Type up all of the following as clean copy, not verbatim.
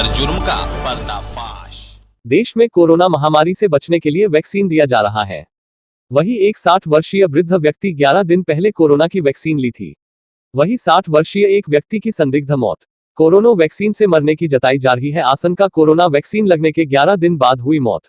हर जुर्म का पर्दाफाश। देश में कोरोना महामारी से बचने के लिए वैक्सीन दिया जा रहा है। वही एक 60 वर्षीय वृद्ध व्यक्ति 11 दिन पहले कोरोना की वैक्सीन ली थी। वही 60 वर्षीय एक व्यक्ति की संदिग्ध मौत कोरोना वैक्सीन से मरने की जताई जा रही है। आशंका कोरोना वैक्सीन लगने के 11 दिन बाद हुई मौत।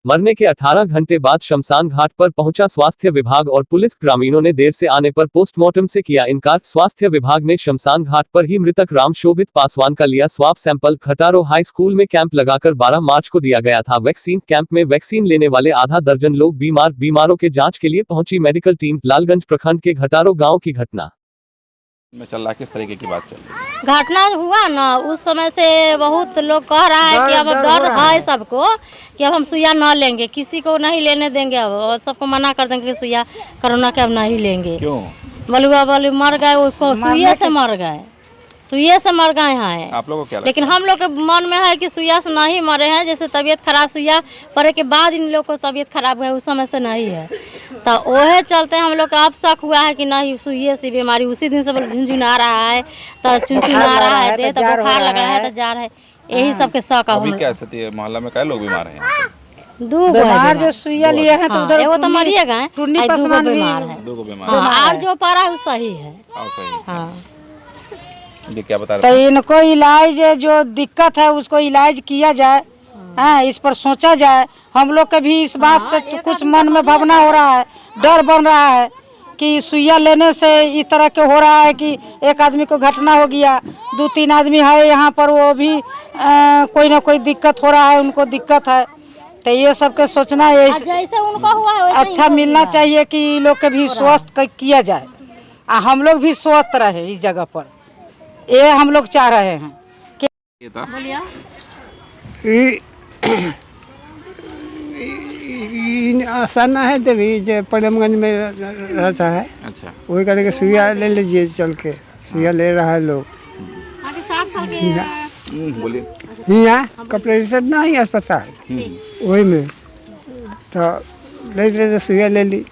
मरने के 18 घंटे बाद शमशान घाट पर पहुंचा स्वास्थ्य विभाग और पुलिस। ग्रामीणों ने देर से आने पर पोस्टमार्टम से किया इनकार। स्वास्थ्य विभाग ने शमशान घाट पर ही मृतक राम शोभित पासवान का लिया स्वाब सैंपल। घटारो हाई स्कूल में कैंप लगाकर 12 मार्च को दिया गया था वैक्सीन। कैंप में वैक्सीन लेने वाले आधा दर्जन लोग बीमारों के जांच के लिए पहुंची मेडिकल टीम। लालगंज प्रखंड के घटारो गाँव की घटना में चल रहा है, किस तरीके की बात चल रही है? घटना हुआ ना, उस समय से बहुत लोग कह रहा है कि अब डर है सबको कि अब हम सुइया न लेंगे, किसी को नहीं लेने देंगे अब, और सबको मना कर देंगे कि सुइया कोरोना के अब नहीं लेंगे। क्यों? बोले मर गए, वो सुइया से मर गए, सुइया से मर गए हैं। आप लोगों को क्या लगता है? लेकिन हम लोग के मन में है कि सुइया से नहीं मरे हैं, जैसे तबीयत खराब सुइया पड़े के बाद इन लोग को तबीयत खराब है, उस समय से नहीं है। तो वह चलते हम लोग का अब शक हुआ है कि नहीं सुइया से बीमारी उसी दिन से झुनझुना रहा है, तो चुनचुना रहा है, तो बुखार लग रहा है, तो जा रहा है, यही सबके शक है। अभी क्या स्थिति है मोहल्ला में? कई लोग बीमार हैं? दो बीमार जो सुइया लिए हैं तो उधर वो तो मरिए गए, टुन्नी पसमान बीमार है, दो बीमार और जो पारा है वो सही है। हाँ, ये क्या बता तो रहे? इनको इलाज जो दिक्कत है उसको इलाज किया जाए, हाँ इस पर सोचा जाए। हम लोग के भी इस बात से तो कुछ मन में भावना हो रहा है, डर बन रहा है कि सुइया लेने से इस तरह के हो रहा है कि एक आदमी को घटना हो गया, 2-3 आदमी है यहाँ पर, वो भी कोई ना कोई दिक्कत हो रहा है, उनको दिक्कत है। तो ये सब के सोचना है, जैसे उनको हुआ है अच्छा मिलना चाहिए कि लोग के भी स्वस्थ किया जाए, हम लोग भी स्वस्थ रहे इस जगह पर, ये हम लोग चाह रहे हैं। आसाना है तभी जो पड़मगंज में रहता है। अच्छा, वही करके सुइया ले लीजिए, चल के सुइया ले रहा है लोग। 60 साल के बोलिए। यहाँ कपड़े नहीं अस्पताल वही में तो ले सुइया ले ली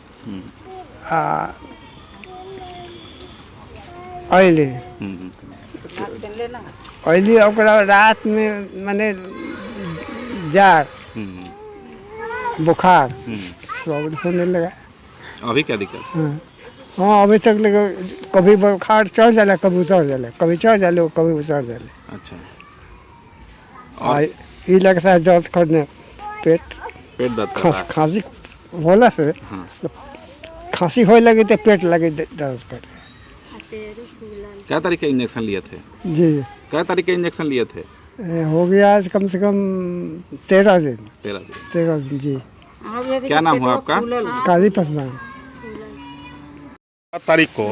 ऑयली ओकरा रात में माने जार बुखार सब होने लगा। अभी क्या दिक्कत? हाँ अभी तक लगे, कभी बुखार चढ़ जाला, कभी उतर जाला, कभी चढ़ जाले, कभी उतर जाले। अच्छा, और ये लगता है दर्द करने, पेट दर्द, खांसी होला से खांसी हो लगी तो पेट लगे दर्द कर। क्या तरीके इंजेक्शन लिए थे? जी, क्या तरीके इंजेक्शन लिए थे? हो गया आज कम से कम 13 दिन। 13 दिन जी। क्या नाम हुआ आपका? काली पसमान। 12 तारीख को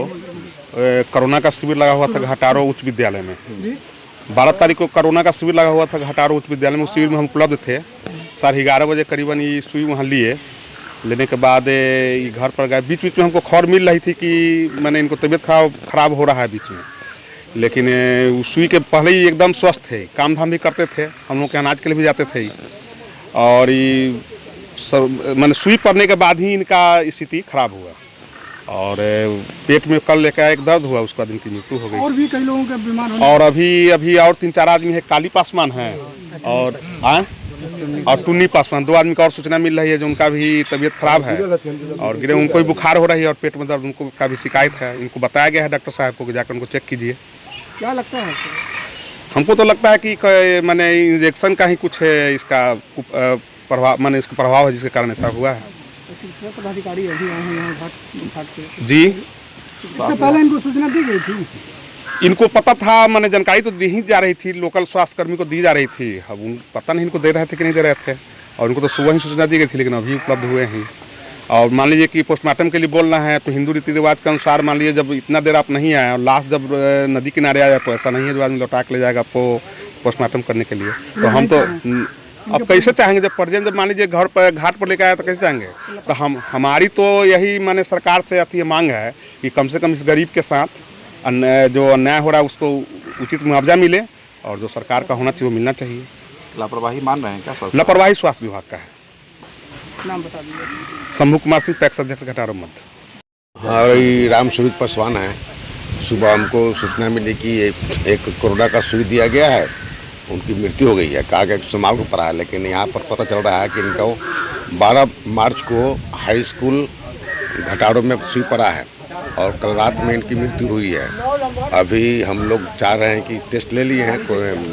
कोरोना का शिविर लगा हुआ था घटारो उच्च विद्यालय में। 12 तारीख को कोरोना का शिविर लगा हुआ था घटारो उच्च विद्यालय में। उस शिविर में हम उपलब्ध थे। 11:30 बजे करीबन ये सुई वहाँ लिए। लेने के बाद ये घर पर गए। बीच बीच में हमको खबर मिल रही थी कि मैंने इनको तबीयत खराब हो रहा है बीच में, लेकिन सुई के पहले ही एकदम स्वस्थ थे, काम धाम भी करते थे, हम लोग के अनाज के लिए भी जाते थे। और ये मैंने सुई पड़ने के बाद ही इनका स्थिति खराब हुआ और पेट में कल लेकर एक दर्द हुआ, उसका दिन की मृत्यु हो गई। और भी कई लोगों के बीमार और अभी और 3-4 आदमी है। काली पासवान है और टुन्नी पासवान, 2 आदमी का और सूचना मिल रही है जो उनका भी तबीयत खराब है और गिरे उनको भी बुखार हो रही है और पेट में दर्द, उनको का भी शिकायत है। इनको बताया गया है डॉक्टर साहब को कि जाकर उनको चेक कीजिए। क्या लगता है? हमको तो लगता है कि मैंने इंजेक्शन का ही कुछ है इसका प्रभाव, मैंने इसका प्रभाव है जिसके कारण ऐसा हुआ है। पदाधिकारी अभी आए हैं यहाँ घाट पे जी, इससे पहले इनको सूचना दी गई थी? इनको पता था, मैंने जानकारी तो दी ही जा रही थी, लोकल स्वास्थ्य कर्मी को दी जा रही थी। अब उन पता नहीं इनको दे रहे थे कि नहीं दे रहे थे, और उनको तो सुबह ही सूचना दी गई थी, लेकिन अभी उपलब्ध हुए हैं। और मान लीजिए कि पोस्टमार्टम के लिए बोलना है तो हिंदू रीति रिवाज के अनुसार मान लीजिए जब इतना देर आप नहीं आए और लाश जब नदी किनारे आया तो ऐसा नहीं है जो आदमी लौटा के ले जाएगा आपको पोस्टमार्टम करने के लिए। तो हम तो अब कैसे चाहेंगे, जब परिजन जब मान लीजिए घर पर घाट पर लेकर आया तो कैसे चाहेंगे? तो हमारी तो यही माने सरकार से आती मांग है कि कम से कम इस गरीब के साथ जो अन्याय हो रहा है उसको उचित मुआवजा मिले और जो सरकार का होना चाहिए वो मिलना चाहिए। लापरवाही मान रहे हैं क्या? लापरवाही स्वास्थ्य विभाग का है। नाम बता दीजिए। शंभू कुमार सिंह, पैक्स अध्यक्ष घटारो मध्य। हमारी राम शोभित पासवान है। सुबह हमको सूचना मिली कि एक कोरोना का सुई दिया गया है उनकी मृत्यु हो गई है। कहा गया संभाल को पड़ा है, लेकिन यहाँ पर पता चल रहा है कि इनका 12 मार्च को हाई स्कूल घटाड़ों में सुई पड़ा है और कल रात में इनकी मृत्यु हुई है। अभी हम लोग चाह रहे हैं कि टेस्ट ले लिए हैं,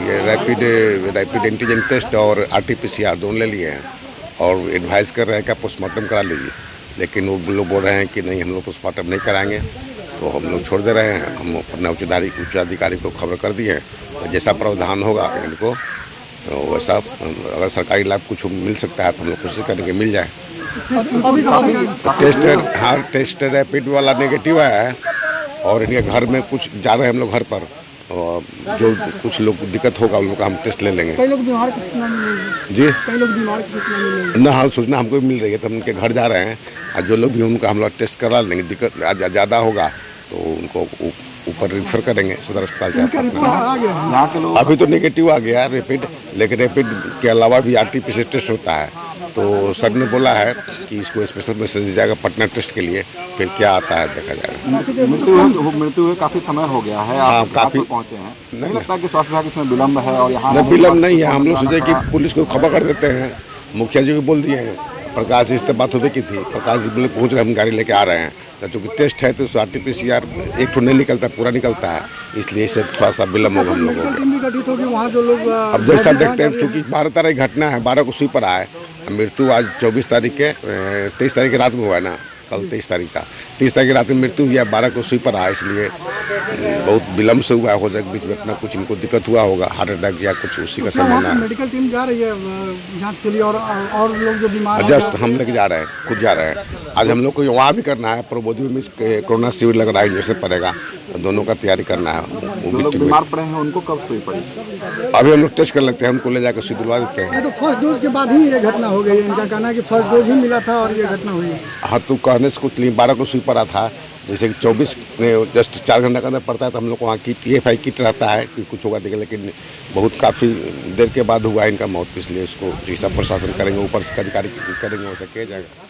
ये रैपिड एंटीजन टेस्ट और RT-PCR दोनों ले लिए हैं और एडवाइस कर रहे हैं कि पोस्टमार्टम करा लीजिए, लेकिन वो लोग बोल रहे हैं कि नहीं, हम लोग पोस्टमार्टम नहीं कराएंगे, तो हम लोग छोड़ दे रहे हैं। हम अपने उच्चाधिकारी को खबर कर दिए हैं, तो जैसा प्रावधान होगा इनको वैसा, अगर सरकारी लाभ कुछ मिल सकता है तो हम लोग कोशिश करेंगे मिल जाए। टेस्ट रैपिड वाला नेगेटिव है और इनके घर में कुछ जा रहे हैं हम लोग घर पर, जो कुछ लोग दिक्कत होगा उन लोग का हम टेस्ट ले लेंगे। कई लोग बीमार की सूचना मिलेगी जी, कई लोग बीमार की सूचना मिलेगी ना, हाँ सूचना हमको भी मिल रही है, तो हम उनके घर जा रहे हैं और जो लोग भी उनका हम लोग टेस्ट करा लेंगे। दिक्कत ज़्यादा होगा तो उनको ऊपर रेफर करेंगे सदर अस्पताल से। यहाँ के लोग अभी तो नेगेटिव आ गया रैपिड, लेकिन रैपिड के अलावा भी RT-PCR टेस्ट होता है, तो सर ने बोला है कि इसको स्पेशल मैसेज दिया जाएगा पटना टेस्ट के लिए, फिर क्या आता है देखा जाएगा। मृत्यु हुए काफी समय हो गया है, हाँ, आप काफी पहुंचे हैं, नहीं लगता कि स्वास्थ्य विभाग इसमें विलम्ब है? और यहाँ विलम्ब नहीं है, हम लोग सोचे कि पुलिस को खबर कर देते हैं, मुखिया जी को बोल दिए हैं, प्रकाश जी से बात होती की थी, प्रकाश जी बोले पहुँच रहे, हम गाड़ी लेके आ रहे हैं, तो चूँकि टेस्ट है तो RT-PCR एक ठो नहीं निकलता, पूरा निकलता है, इसलिए इससे थोड़ा सा विलम्ब होगा हम लोगों को। अब जैसा देखते हैं, चूँकि 12 तारीख घटना है, 12 को सुई पर आए, मृत्यु आज 24 तारीख के 23 तारीख की रात में हुआ है ना, कल 23 तारीख का, 23 तारीख की रात में मृत्यु हुई है, 12 को सुई पर आया, इसलिए बहुत विलम्ब से हुआ। हो जाए बीच में अपना कुछ इनको दिक्कत हुआ होगा, हार्ट अटैक या कुछ उसी का संभावना है। मेडिकल टीम जा रही है जांच के लिए और लोग जो बीमार जस्ट हम लेके जा रहे हैं, खुद जा रहे हैं। आज हम लोग को वहाँ भी करना है, प्रबोधि में कोरोना शिविर लग रहा है, इंजेक्शन पड़ेगा, तो दोनों का तैयारी करना है। जो लोग बीमार पड़े हैं उनको कब सुई पड़ी? अभी हम लोग टेस्ट कर लेते हैं, हमको ले जाकर सुई दिलवा देते हैं। तो फर्स्ट डोज के बाद ही ये घटना हो गई है, इनका कहना है कि फर्स्ट डोज ही मिला था और ये घटना हुई है। हाँ, तो कहने से कुछ 12 को सुई पड़ा था, जैसे कि 24 जस्ट 4 घंटा के अंदर पड़ता है, तो हम लोग को वहाँ की TFI किट रहता है कि कुछ होगा देखें, लेकिन बहुत काफ़ी देर के बाद हुआ इनका मौत, इसलिए इसको जैसा प्रशासन करेंगे, ऊपर से अधिकारी करेंगे वैसा किया जाएगा।